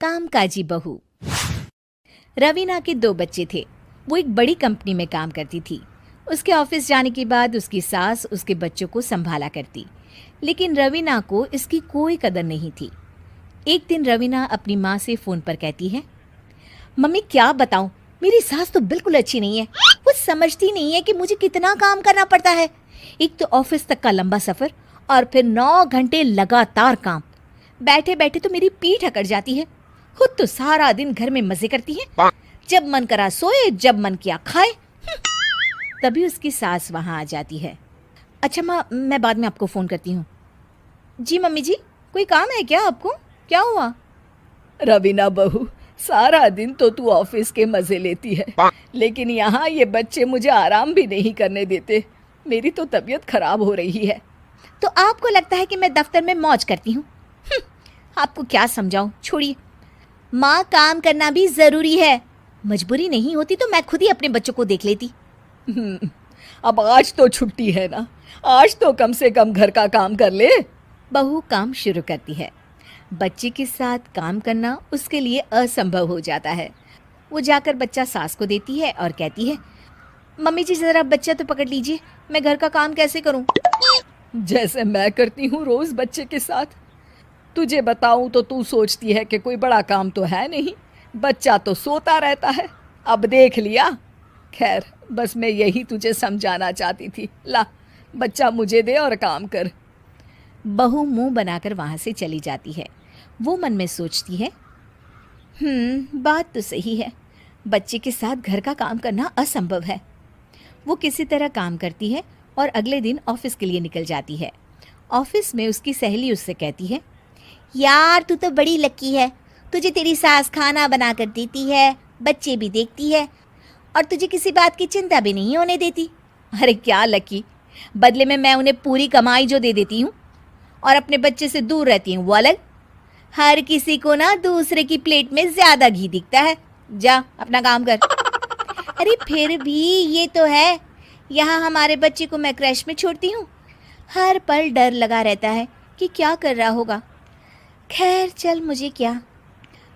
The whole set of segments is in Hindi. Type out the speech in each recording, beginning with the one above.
कामकाजी बहू। रवीना के 2 बच्चे थे। वो एक बड़ी कंपनी में काम करती थी। उसके ऑफिस जाने के बाद उसकी सास उसके बच्चों को संभाला करती, लेकिन रवीना को इसकी कोई कदर नहीं थी। एक दिन रवीना अपनी माँ से फ़ोन पर कहती है, मम्मी क्या बताऊं, मेरी सास तो बिल्कुल अच्छी नहीं है। वो समझती नहीं है कि मुझे कितना काम करना पड़ता है। एक तो ऑफिस तक का लंबा सफ़र और फिर 9 घंटे लगातार काम। बैठे बैठे तो मेरी पीठ अकड़ जाती है। खुद तो सारा दिन घर में मजे करती है, जब मन करा सोए, जब मन किया खाए। तभी उसकी सास वहां आ जाती है। अच्छा माँ, मैं बाद में आपको फ़ोन करती हूँ। जी मम्मी जी, कोई काम है क्या आपको? क्या हुआ? रवीना बहू, सारा दिन तो तू ऑफिस के मजे लेती है, लेकिन यहाँ ये बच्चे मुझे आराम भी नहीं करने देते। मेरी तो तबीयत खराब हो रही है। तो आपको लगता है कि मैं दफ्तर में मौज करती हूँ? आपको क्या समझाऊं, छोड़िए। माँ, काम करना भी ज़रूरी है। मजबूरी नहीं होती तो मैं खुद ही अपने बच्चों को देख लेती। अब आज तो छुट्टी है ना, आज तो कम से कम घर का काम कर ले। बहू काम शुरू करती है। बच्चे के साथ काम करना उसके लिए असंभव हो जाता है। वो जाकर बच्चा सास को देती है और कहती है, मम्मी जी ज़रा बच्चा तो पकड़ लीजिए, मैं घर का काम कैसे करूं? जैसे मैं करती हूँ रोज बच्चे के साथ। तुझे बताऊं तो तू सोचती है कि कोई बड़ा काम तो है नहीं, बच्चा तो सोता रहता है। अब देख लिया। खैर, बस मैं यही तुझे समझाना चाहती थी। ला, बच्चा मुझे दे और काम कर। बहू मुंह बनाकर वहां से चली जाती है। वो मन में सोचती है, बात तो सही है, बच्चे के साथ घर का काम करना असंभव है। वो किसी तरह काम करती है और अगले दिन ऑफिस के लिए निकल जाती है। ऑफिस में उसकी सहेली उससे कहती है, यार तू तो बड़ी लकी है, तुझे तेरी सास खाना बना कर देती है, बच्चे भी देखती है और तुझे किसी बात की चिंता भी नहीं होने देती। अरे क्या लकी, बदले में मैं उन्हें पूरी कमाई जो दे देती हूँ और अपने बच्चे से दूर रहती हूँ वो अलग। हर किसी को ना दूसरे की प्लेट में ज़्यादा घी दिखता है। जा अपना काम कर। अरे फिर भी ये तो है, यहाँ हमारे बच्चे को मैं क्रैश में छोड़ती हूँ, हर पल डर लगा रहता है कि क्या कर रहा होगा। खैर चल, मुझे क्या।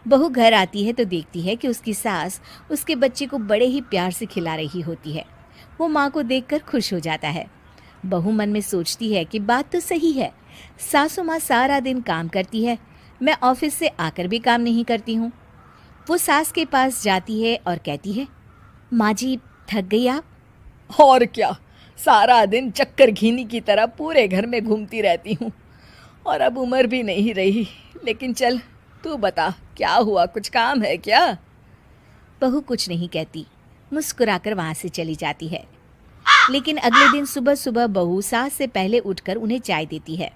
बहू घर आती है तो देखती है कि उसकी सास उसके बच्चे को बड़े ही प्यार से खिला रही होती है। वो माँ को देखकर खुश हो जाता है। बहू मन में सोचती है कि बात तो सही है, सासू माँ सारा दिन काम करती है, मैं ऑफिस से आकर भी काम नहीं करती हूँ। वो सास के पास जाती है और कहती है, माँ जी थक गई आप? और क्या, सारा दिन चक्कर घीनी की तरह पूरे घर में घूमती रहती हूँ और अब उम्र भी नहीं रही। लेकिन चल, तू बता क्या हुआ, कुछ काम है क्या? बहू कुछ नहीं कहती, मुस्कुराकर वहाँ से चली जाती है। लेकिन अगले दिन सुबह सुबह बहू सास से पहले उठकर उन्हें चाय देती है।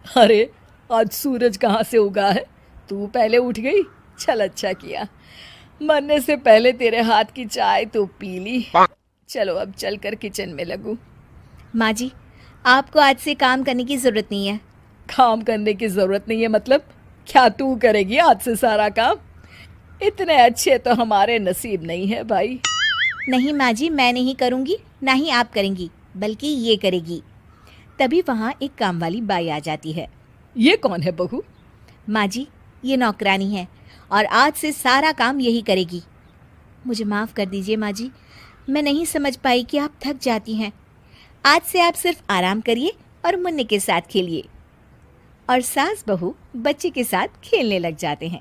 अरे, आज सूरज कहाँ से उगा है? तू पहले उठ गई, चल अच्छा किया। मरने से पहले तेरे हाथ की चाय तो पी ली। चलो अब चलकर किचन में लगूं। माँ जी, आपको आज से काम करने की ज़रूरत नहीं है। काम करने की ज़रूरत नहीं है मतलब? क्या तू करेगी आज से सारा काम? इतने अच्छे तो हमारे नसीब नहीं है भाई। नहीं माँ जी, मैं नहीं करूँगी, ना ही आप करेंगी, बल्कि ये करेगी। तभी वहाँ एक काम वाली बाई आ जाती है। ये कौन है बहू? माँ जी, ये नौकरानी है और आज से सारा काम यही करेगी। मुझे माफ़ कर दीजिए माँ जी, मैं नहीं समझ पाई कि आप थक जाती हैं। आज से आप सिर्फ आराम करिए और मुन्ने के साथ खेलिए। और सास बहू बच्चे के साथ खेलने लग जाते हैं।